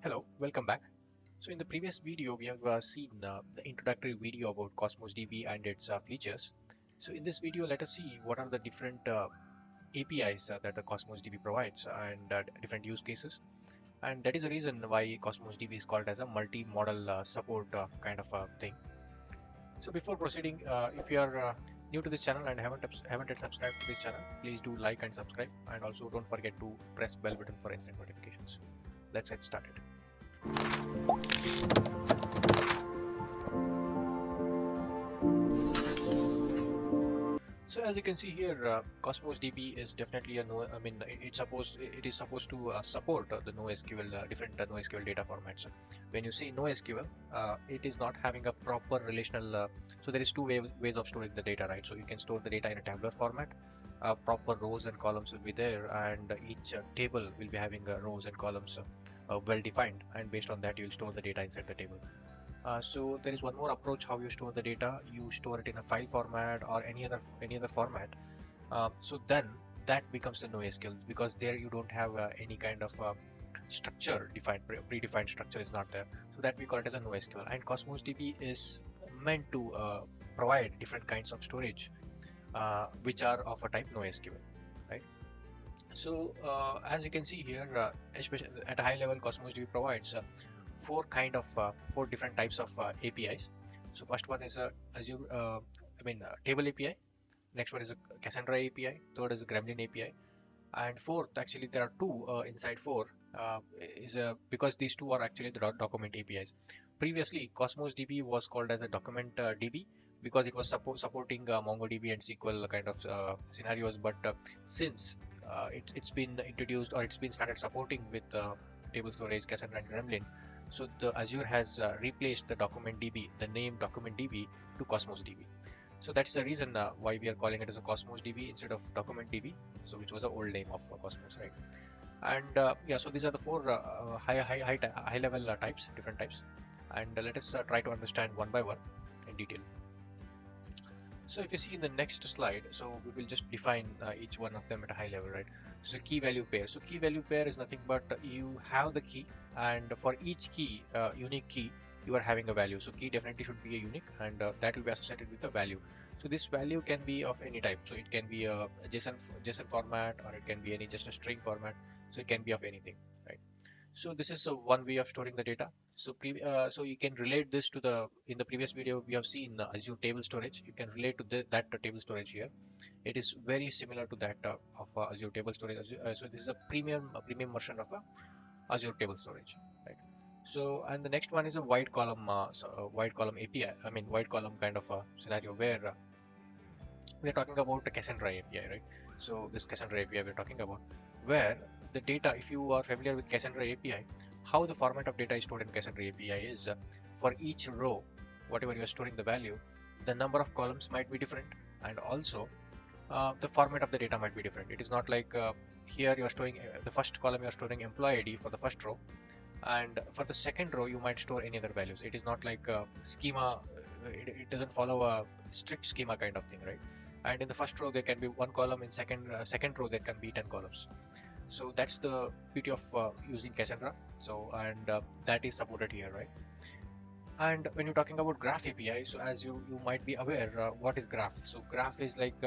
Hello, welcome back. So in the previous video, we have seen the introductory video about Cosmos DB and its features. So in this video, let us see what are the different APIs that the Cosmos DB provides and different use cases. And that is the reason why Cosmos DB is called as a multi-model support kind of a thing. So before proceeding, if you are new to this channel and haven't yet subscribed to this channel, please do like and subscribe, and also don't forget to press bell button for instant notifications. Let's get started. So as you can see here, Cosmos DB is definitely a no. I mean, it is supposed to support the NoSQL different NoSQL data formats. When you see NoSQL, it is not having a proper relational. So there is ways of storing the data, right? So you can store the data in a tabular format. Proper rows and columns will be there, and each table will be having rows and columns well defined, and based on that, you will store the data inside the table. So there is one more approach how you store the data. You store it in a file format or any other format. So then that becomes the NoSQL because there you don't have any kind of structure defined, predefined structure is not there. So that we call it as a NoSQL. And Cosmos DB is meant to provide different kinds of storage which are of a type NoSQL, right? So as you can see here, especially at a high level, Cosmos DB provides four different types of APIs. So first one is a Azure, table API. Next one is a Cassandra API. Third is a Gremlin API, and fourth, actually there are two inside four. Is because these two are actually the document APIs. Previously, Cosmos DB was called as a document DB because it was supporting MongoDB and SQL kind of scenarios. But since it's been introduced or it's been started supporting with table storage, Cassandra, and Gremlin, so the Azure has replaced the document DB, the name document DB, to Cosmos DB. So that is the reason why we are calling it as a Cosmos DB instead of document DB. So which was the old name of Cosmos, right? And yeah, so these are the four high level types, different types, and let us try to understand one by one in detail. So if you see in the next slide, so we will just define each one of them at a high level, right? So key value pair. So key value pair is nothing but you have the key, and for each key, unique key, you are having a value. So key definitely should be a unique, and that will be associated with a value. So this value can be of any type. So it can be a JSON format, or it can be any just a string format. So it can be of anything, right? So this is one way of storing the data. So you can relate this to in the previous video we have seen Azure table storage. You can relate to that table storage here. It is very similar to that of Azure table storage. So this is a premium version of Azure table storage, right? So and the next one is a wide column, wide column API. I mean wide column kind of a scenario where we are talking about the Cassandra API, right? So this Cassandra API we're talking about, where the data, if you are familiar with Cassandra API, how the format of data is stored in Cassandra API is for each row, whatever you are storing the value, the number of columns might be different, and also the format of the data might be different. It is not like here you are storing the first column, you are storing employee ID for the first row, and for the second row you might store any other values. It is not like a schema. It doesn't follow a strict schema kind of thing, right? And in the first row there can be one column, in second row there can be 10 columns. So that's the beauty of using Cassandra. So and that is supported here, right? And when you're talking about Graph API, so as you might be aware, what is Graph? So Graph is like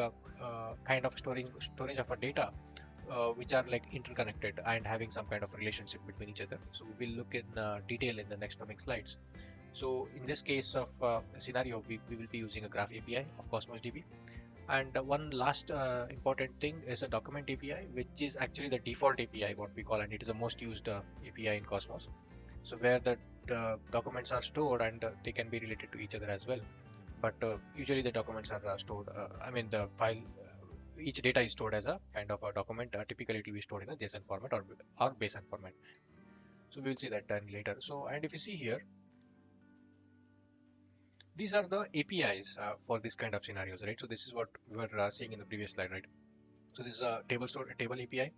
kind of storage of a data which are like interconnected and having some kind of relationship between each other. So we will look in detail in the next coming slides. So in this case of scenario, we will be using a Graph API of Cosmos DB. And one last important thing is a document API, which is actually the default API, what we call, and it is the most used API in Cosmos. So where the documents are stored and they can be related to each other as well. But usually the documents are stored, the file, each data is stored as a kind of a document. Typically it will be stored in a JSON format or BASIN format. So we will see that then later. So, and if you see here, these are the APIs for this kind of scenarios, right? So this is what we were seeing in the previous slide, right? So this is a table API.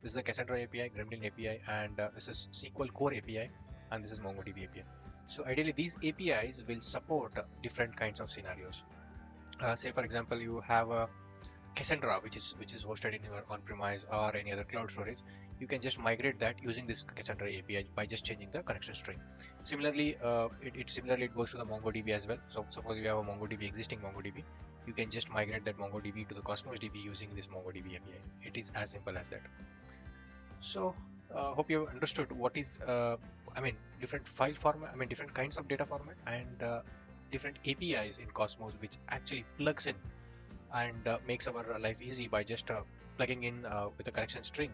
This is a Cassandra API, Gremlin API, and this is SQL Core API, and this is MongoDB API. So ideally, these APIs will support different kinds of scenarios. Say for example, you have a Cassandra, which is hosted in your on-premise or any other cloud storage. you can just migrate that using this Cassandra API by just changing the connection string. Similarly, it goes to the MongoDB as well. So suppose you have a MongoDB, existing MongoDB, you can just migrate that MongoDB to the Cosmos DB using this MongoDB API. It is as simple as that. So hope you have understood what is different file format, different kinds of data format, and different APIs in Cosmos which actually plugs in and makes our life easy by just plugging in with a connection string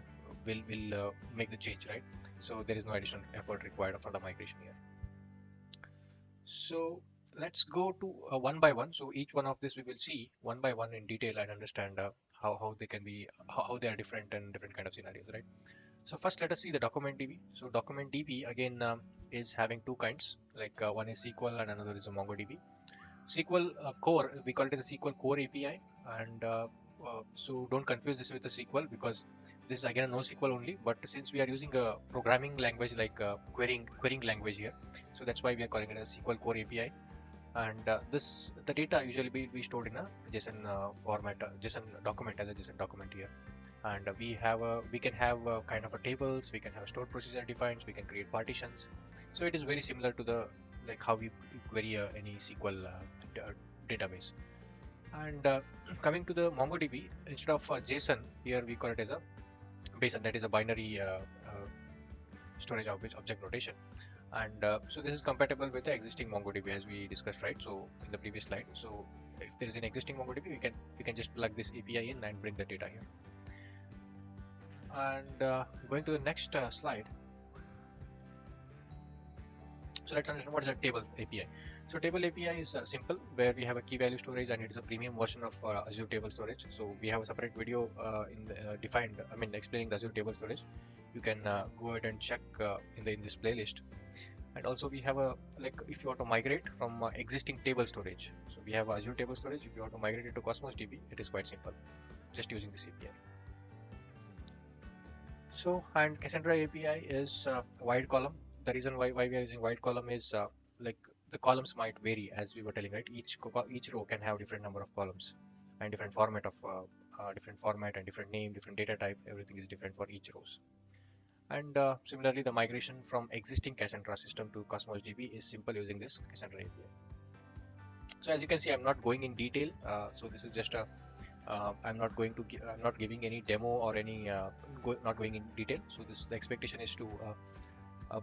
will make the change, right? So there is no additional effort required for the migration here. So let's go to one by one. So each one of this we will see one by one in detail and understand how they can be, how they are different and different kind of scenarios, right? So first let us see the document DB. So document DB again is having two kinds, like one is SQL and another is a MongoDB. SQL core, we call it as a SQL core API, and so don't confuse this with a SQL, because this is again a NoSQL only. But since we are using a programming language like querying language here, so that's why we are calling it a SQL core API. And the data usually be stored in a JSON format, JSON document, as a JSON document here. And we can have kind of a tables, we can have stored procedure defines, we can create partitions. So it is very similar to the like how we query any SQL database. And coming to the MongoDB, instead of JSON, here we call it as a BASIN, that is a binary storage object notation. And so this is compatible with the existing MongoDB as we discussed, right? So in the previous slide, so if there is an existing MongoDB, we can just plug this API in and bring the data here. And going to the next slide. So let's understand what is a table API. So table API is simple, where we have a key value storage, and it is a premium version of Azure table storage. So we have a separate video explaining the Azure table storage. You can go ahead and check in this playlist. And also we have if you want to migrate from existing table storage. So we have Azure table storage. If you want to migrate it to Cosmos DB, it is quite simple, just using this API. So, and Cassandra API is wide column. The reason why we are using wide column is the columns might vary, as we were telling, right? Each row can have different number of columns and different format and different name, different data type. Everything is different for each rows. And similarly, the migration from existing Cassandra system to Cosmos DB is simple using this Cassandra API. So as you can see, I'm not going in detail. So this is just a I'm not giving any demo or any not going in detail. So the expectation is to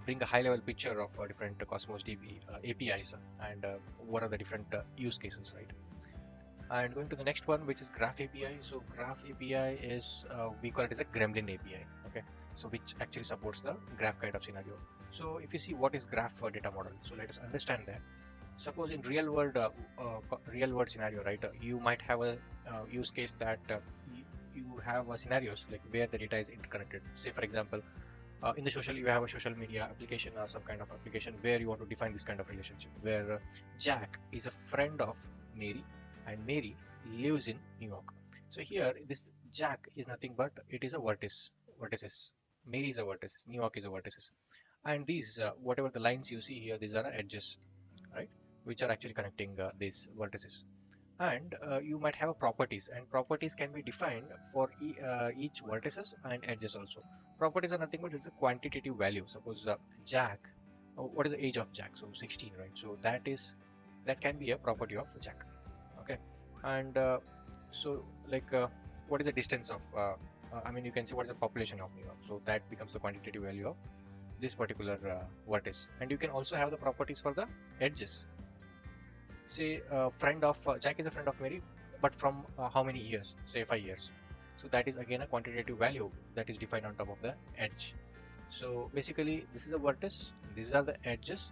bring a high-level picture of different Cosmos DB APIs and what are the different use cases, right? And going to the next one, which is Graph API. So Graph API is we call it as a Gremlin API. Okay, so which actually supports the graph kind of scenario. So if you see what is graph data model, so let us understand that. Suppose in real world scenario, right? You might have a use case that you have scenarios like where the data is interconnected. Say for example, in the you have a social media application or some kind of application where you want to define this kind of relationship, where Jack is a friend of Mary and Mary lives in New York. So here this Jack is nothing but it is a vertices. Mary is a vertices, New York is a vertices, and these whatever the lines you see here, these are edges, right, which are actually connecting these vertices. And you might have properties, and properties can be defined for each vertices and edges also. Properties are nothing but it's a quantitative value. Suppose Jack, what is the age of Jack? So 16, right? So that can be a property of Jack. Okay, and what is the distance of you can see what is the population of New York, so that becomes the quantitative value of this particular vertex. And you can also have the properties for the edges. Say friend of Jack is a friend of Mary, but from how many years? Say 5 years. So that is again a quantitative value that is defined on top of the edge. So basically this is a vertex, these are the edges,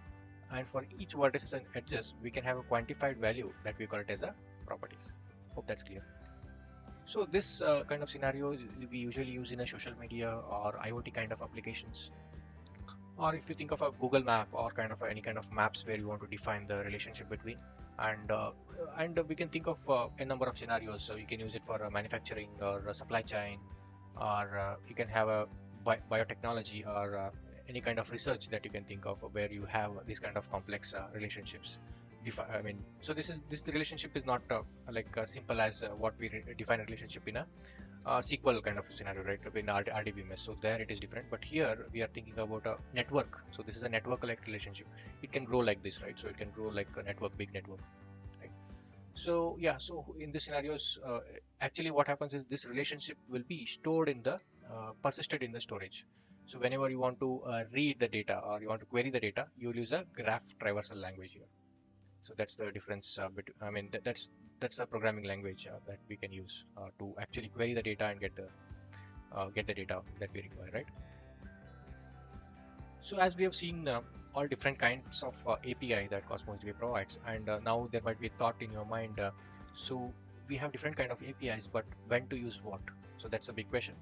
and for each vertices and edges we can have a quantified value that we call it as a properties. Hope that's clear. So this kind of scenario we usually use in a social media or IoT kind of applications, or if you think of a Google map or kind of any kind of maps where you want to define the relationship between. And we can think of a number of scenarios. So you can use it for manufacturing or supply chain, or you can have a biotechnology or any kind of research that you can think of where you have this kind of complex relationships. So this relationship is not simple as what we define a relationship in a SQL kind of scenario, right? In RDBMS. So there it is different, but here we are thinking about a network. So this is a network-like relationship. It can grow like this, right? So it can grow like a network, big network, right? So yeah, so in these scenarios, actually what happens is this relationship will be stored in the persisted in the storage. So whenever you want to read the data or you want to query the data, you will use a graph traversal language here. So that's the difference. I mean, that's the programming language that we can use to actually query the data and get the data that we require, right? So as we have seen all different kinds of API that Cosmos DB provides, and now there might be a thought in your mind. So we have different kind of APIs, but when to use what? So that's a big question.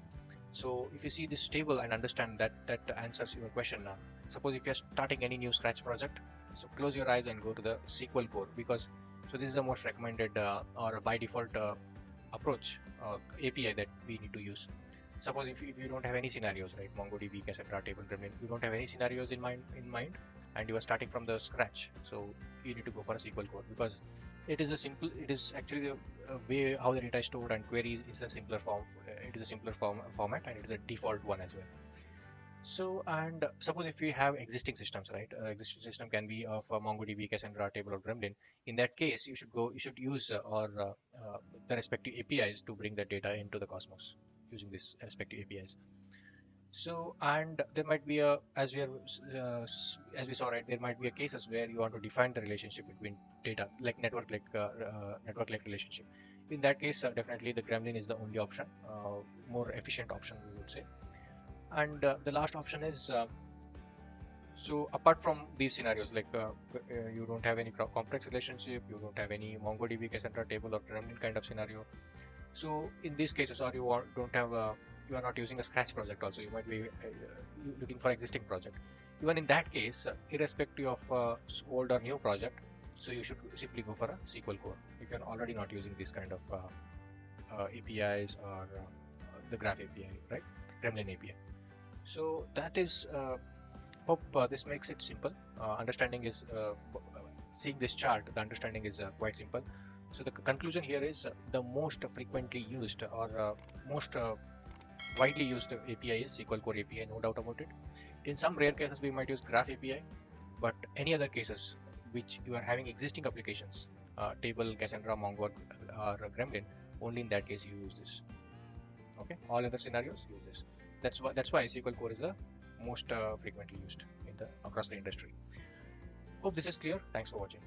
So if you see this table and understand that, that answers your question now. Suppose if you're starting any new Scratch project, so close your eyes and go to the SQL core, because so this is the most recommended or by default approach API that we need to use. Suppose if you don't have any scenarios, right? MongoDB, Cassandra, Table, Gremlin, you don't have any scenarios in mind, and you are starting from the scratch. So you need to go for a SQL core, because it is actually the way how the data is stored and queries is a simpler form. It is a simpler format, and it is a default one as well. So, and suppose if we have existing systems, right? Existing system can be of MongoDB, Cassandra, Table, or Gremlin. In that case, you should use the respective APIs to bring the data into the Cosmos using this respective APIs. So, and there might be a, as we saw, right, there might be a cases where you want to define the relationship between data, like network-like relationship. In that case, definitely the Gremlin is the only option, more efficient option, we would say. And the last option is so apart from these scenarios, like you don't have any complex relationship, you don't have any MongoDB, Cassandra table or Gremlin kind of scenario. So in these cases, or don't have you are not using a Scratch project also, you might be looking for existing project. Even in that case, irrespective of old or new project, so you should simply go for a SQL core if you're already not using this kind of APIs or the Graph API, right? Gremlin API. So that is hope this makes it simple. Understanding is seeing this chart, the understanding is quite simple. So the conclusion here is the most frequently used or most widely used API is SQL Core API, no doubt about it. In some rare cases, we might use Graph API, but any other cases which you are having existing applications, Table, Cassandra, Mongo, or Gremlin, only in that case you use this. Okay, all other scenarios use this. That's why SQL Core is the most frequently used in the across the industry. Hope this is clear. Thanks for watching.